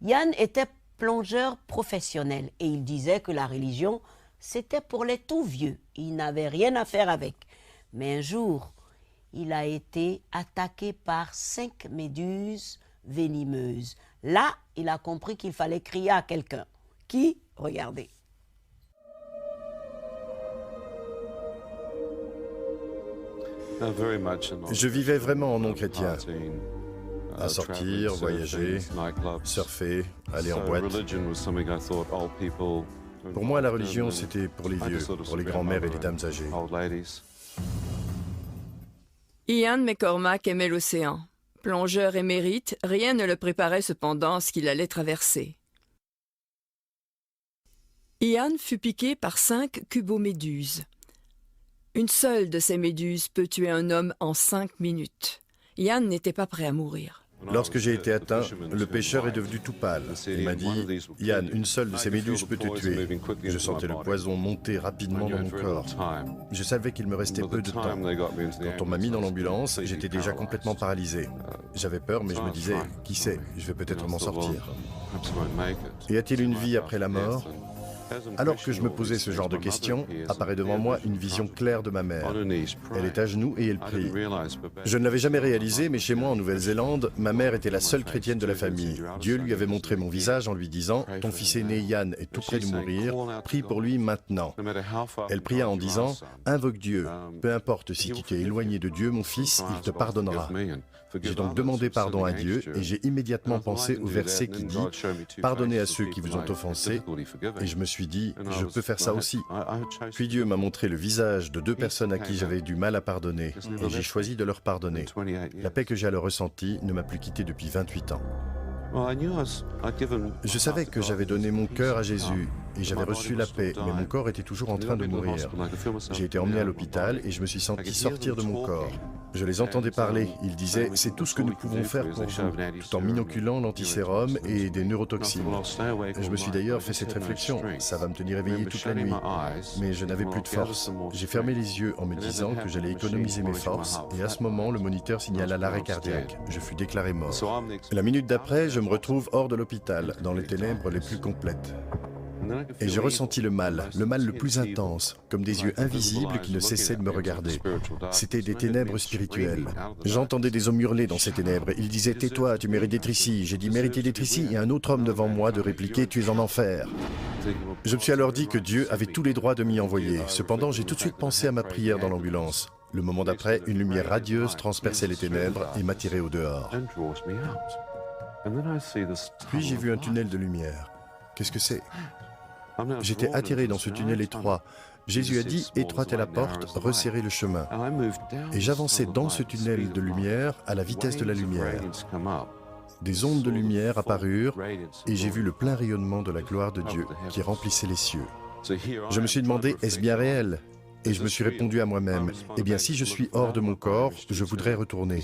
Yann était plongeur professionnel et il disait que la religion, c'était pour les tout vieux. Il n'avait rien à faire avec. Mais un jour, il a été attaqué par 5 méduses venimeuses. Là, il a compris qu'il fallait crier à quelqu'un. Qui? Regardez. Je vivais vraiment en non-chrétien, à sortir, voyager, surfer, aller en boîte. Pour moi, la religion, c'était pour les vieux, pour les grands-mères et les dames âgées. Ian McCormack aimait l'océan. Plongeur émérite, rien ne le préparait cependant à ce qu'il allait traverser. Ian fut piqué par 5 cuboméduses. Une seule de ces méduses peut tuer un homme en 5 minutes. Ian n'était pas prêt à mourir. Lorsque j'ai été atteint, le pêcheur est devenu tout pâle. Il m'a dit « Yann, une seule de ces méduses peut te tuer ». Je sentais le poison monter rapidement dans mon corps. Je savais qu'il me restait peu de temps. Quand on m'a mis dans l'ambulance, j'étais déjà complètement paralysé. J'avais peur, mais je me disais « Qui sait, je vais peut-être m'en sortir ». Y a-t-il une vie après la mort ? Alors que je me posais ce genre de questions, apparaît devant moi une vision claire de ma mère. Elle est à genoux et elle prie. Je ne l'avais jamais réalisé, mais chez moi en Nouvelle-Zélande, ma mère était la seule chrétienne de la famille. Dieu lui avait montré mon visage en lui disant « Ton fils aîné Yann est tout près de mourir, prie pour lui maintenant ». Elle pria en disant « Invoque Dieu, peu importe si tu t'es éloigné de Dieu, mon fils, il te pardonnera ». J'ai donc demandé pardon à Dieu et j'ai immédiatement pensé au verset qui dit « Pardonnez à ceux qui vous ont offensé » et je me suis dit « Je peux faire ça aussi ». Puis Dieu m'a montré le visage de 2 personnes à qui j'avais du mal à pardonner et j'ai choisi de leur pardonner. La paix que j'ai alors ressentie ne m'a plus quitté depuis 28 ans. Je savais que j'avais donné mon cœur à Jésus et j'avais reçu la paix, mais mon corps était toujours en train de mourir. J'ai été emmené à l'hôpital et je me suis senti sortir de mon corps. Je les entendais parler, ils disaient « C'est tout ce que nous pouvons faire pour vous », tout en m'inoculant l'antisérum et des neurotoxines. Je me suis d'ailleurs fait cette réflexion, ça va me tenir éveillé toute la nuit. Mais je n'avais plus de force. J'ai fermé les yeux en me disant que j'allais économiser mes forces et à ce moment, le moniteur signala l'arrêt cardiaque. Je fus déclaré mort. La minute d'après, je me retrouve hors de l'hôpital, dans les ténèbres les plus complètes. Et j'ai ressenti le mal le plus intense, comme des yeux invisibles qui ne cessaient de me regarder. C'était des ténèbres spirituelles. J'entendais des hommes hurler dans ces ténèbres. Ils disaient « Tais-toi, tu mérites d'être ici ». J'ai dit « Mériter d'être ici » et un autre homme devant moi de répliquer « Tu es en enfer ». Je me suis alors dit que Dieu avait tous les droits de m'y envoyer. Cependant, j'ai tout de suite pensé à ma prière dans l'ambulance. Le moment d'après, une lumière radieuse transperçait les ténèbres et m'attirait au dehors. Puis j'ai vu un tunnel de lumière. Qu'est-ce que c'est ? J'étais attiré dans ce tunnel étroit. Jésus a dit « Étroite est la porte, resserrez le chemin ». Et j'avançais dans ce tunnel de lumière à la vitesse de la lumière. Des ondes de lumière apparurent et j'ai vu le plein rayonnement de la gloire de Dieu qui remplissait les cieux. Je me suis demandé « Est-ce bien réel ?» Et je me suis répondu à moi-même, « Eh bien, si je suis hors de mon corps, je voudrais retourner. »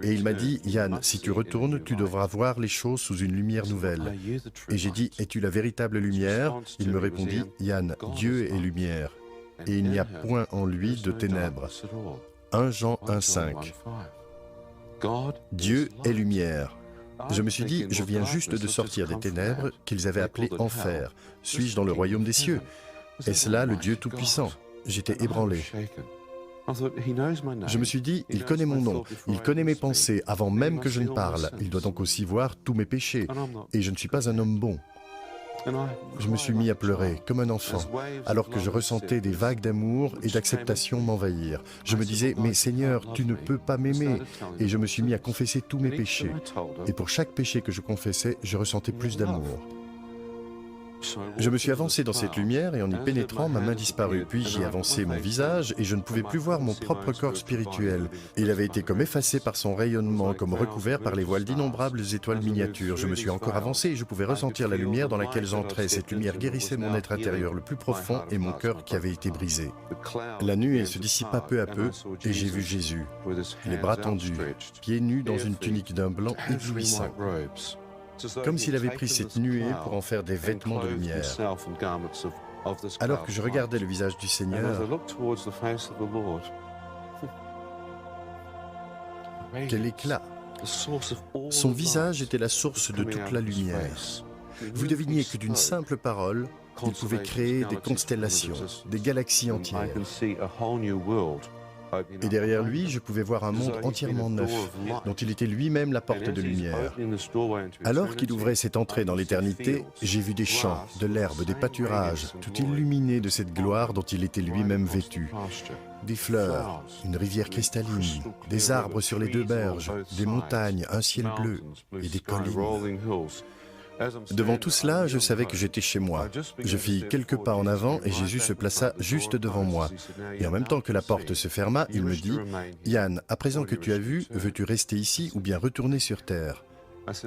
Et il m'a dit, « Yann, si tu retournes, tu devras voir les choses sous une lumière nouvelle. » Et j'ai dit, « Es-tu la véritable lumière ?» Il me répondit, « Yann, Dieu est lumière, et il n'y a point en lui de ténèbres. » 1 Jean 1,5. Dieu est lumière. Je me suis dit, je viens juste de sortir des ténèbres qu'ils avaient appelées enfer. Suis-je dans le royaume des cieux? Est-ce là le Dieu Tout-Puissant? J'étais ébranlé. Je me suis dit, il connaît mon nom, il connaît mes pensées avant même que je ne parle. Il doit donc aussi voir tous mes péchés. Et je ne suis pas un homme bon. Je me suis mis à pleurer, comme un enfant, alors que je ressentais des vagues d'amour et d'acceptation m'envahir. Je me disais, mais Seigneur, tu ne peux pas m'aimer. Et je me suis mis à confesser tous mes péchés. Et pour chaque péché que je confessais, je ressentais plus d'amour. Je me suis avancé dans cette lumière et en y pénétrant, ma main disparut. Puis j'y ai avancé mon visage et je ne pouvais plus voir mon propre corps spirituel. Il avait été comme effacé par son rayonnement, comme recouvert par les voiles d'innombrables étoiles miniatures. Je me suis encore avancé et je pouvais ressentir la lumière dans laquelle j'entrais. Cette lumière guérissait mon être intérieur le plus profond et mon cœur qui avait été brisé. La nuée se dissipa peu à peu et j'ai vu Jésus, les bras tendus, pieds nus dans une tunique d'un blanc éblouissant. Comme s'il avait pris cette nuée pour en faire des vêtements de lumière. Alors que je regardais le visage du Seigneur, quel éclat, Son visage était la source de toute la lumière. Vous deviniez que d'une simple parole, il pouvait créer des constellations, des galaxies entières. Et derrière lui, je pouvais voir un monde entièrement neuf, dont il était lui-même la porte de lumière. Alors qu'il ouvrait cette entrée dans l'éternité, j'ai vu des champs, de l'herbe, des pâturages, tout illuminés de cette gloire dont il était lui-même vêtu. Des fleurs, une rivière cristalline, des arbres sur les deux berges, des montagnes, un ciel bleu et des collines. Devant tout cela, je savais que j'étais chez moi. Je fis quelques pas en avant et Jésus se plaça juste devant moi. Et en même temps que la porte se ferma, il me dit « Yann, à présent que tu as vu, veux-tu rester ici ou bien retourner sur terre ?»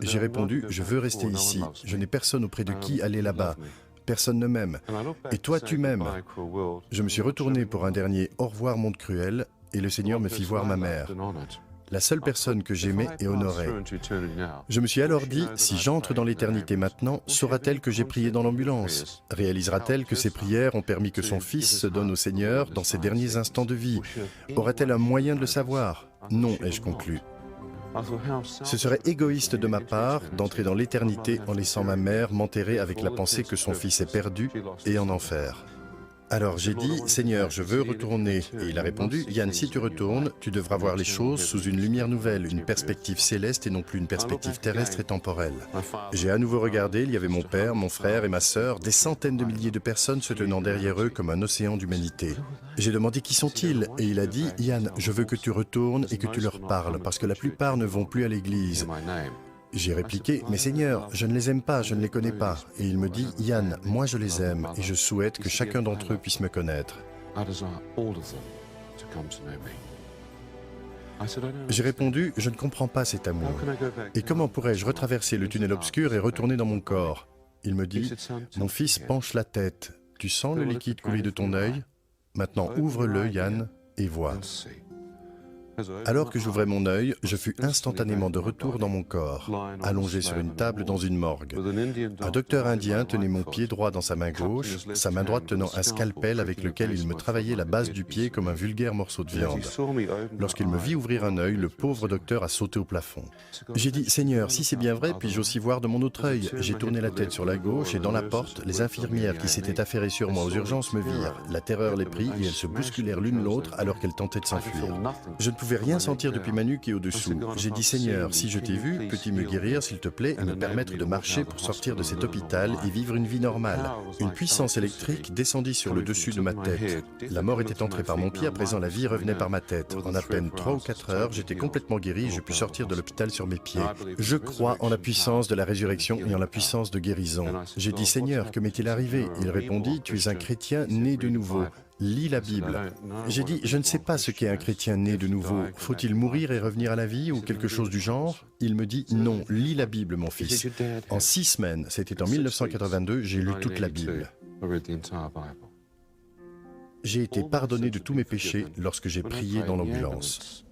J'ai répondu « Je veux rester ici. Je n'ai personne auprès de qui aller là-bas. Personne ne m'aime. Et toi, tu m'aimes. » Je me suis retourné pour un dernier « Au revoir, monde cruel » et le Seigneur me fit voir ma mère. La seule personne que j'aimais et honorais. Je me suis alors dit, si j'entre dans l'éternité maintenant, saura-t-elle que j'ai prié dans l'ambulance? Réalisera-t-elle que ses prières ont permis que son fils se donne au Seigneur dans ses derniers instants de vie? Aura-t-elle un moyen de le savoir? Non, ai-je conclu. Ce serait égoïste de ma part d'entrer dans l'éternité en laissant ma mère m'enterrer avec la pensée que son fils est perdu et en enfer. Alors j'ai dit, Seigneur, je veux retourner. Et il a répondu, Yann, si tu retournes, tu devras voir les choses sous une lumière nouvelle, une perspective céleste et non plus une perspective terrestre et temporelle. J'ai à nouveau regardé, il y avait mon père, mon frère et ma sœur, des centaines de milliers de personnes se tenant derrière eux comme un océan d'humanité. J'ai demandé qui sont-ils et il a dit, Yann, je veux que tu retournes et que tu leur parles parce que la plupart ne vont plus à l'église. J'ai répliqué, mais Seigneur, je ne les aime pas, je ne les connais pas. Et il me dit, Yann, moi je les aime et je souhaite que chacun d'entre eux puisse me connaître. J'ai répondu, je ne comprends pas cet amour. Et comment pourrais-je retraverser le tunnel obscur et retourner dans mon corps? Il me dit, mon fils penche la tête. Tu sens le liquide couler de ton œil? Maintenant ouvre-le, Yann, et vois. Alors que j'ouvrais mon œil, je fus instantanément de retour dans mon corps, allongé sur une table dans une morgue. Un docteur indien tenait mon pied droit dans sa main gauche, sa main droite tenant un scalpel avec lequel il me travaillait la base du pied comme un vulgaire morceau de viande. Lorsqu'il me vit ouvrir un œil, le pauvre docteur a sauté au plafond. J'ai dit, Seigneur, si c'est bien vrai, puis-je aussi voir de mon autre œil? J'ai tourné la tête sur la gauche et dans la porte, les infirmières qui s'étaient affairées sur moi aux urgences me virent. La terreur les prit et elles se bousculèrent l'une l'autre alors qu'elles tentaient de s'enfuir. Je ne pouvais rien sentir depuis ma nuque et au-dessous. J'ai dit, Seigneur, si je t'ai vu, peux-tu me guérir, s'il te plaît, et me permettre de marcher pour sortir de cet hôpital et vivre une vie normale? Une puissance électrique descendit sur le dessus de ma tête. La mort était entrée par mon pied, à présent la vie revenait par ma tête. En à peine 3 ou 4 heures, j'étais complètement guéri et je pus sortir de l'hôpital sur mes pieds. Je crois en la puissance de la résurrection et en la puissance de guérison. J'ai dit, Seigneur, que m'est-il arrivé? Il répondit, tu es un chrétien né de nouveau. Lis la Bible. J'ai dit, je ne sais pas ce qu'est un chrétien né de nouveau. Faut-il mourir et revenir à la vie ou quelque chose du genre? Il me dit, non, lis la Bible, mon fils. En 6 semaines, c'était en 1982, j'ai lu toute la Bible. J'ai été pardonné de tous mes péchés lorsque j'ai prié dans l'ambulance.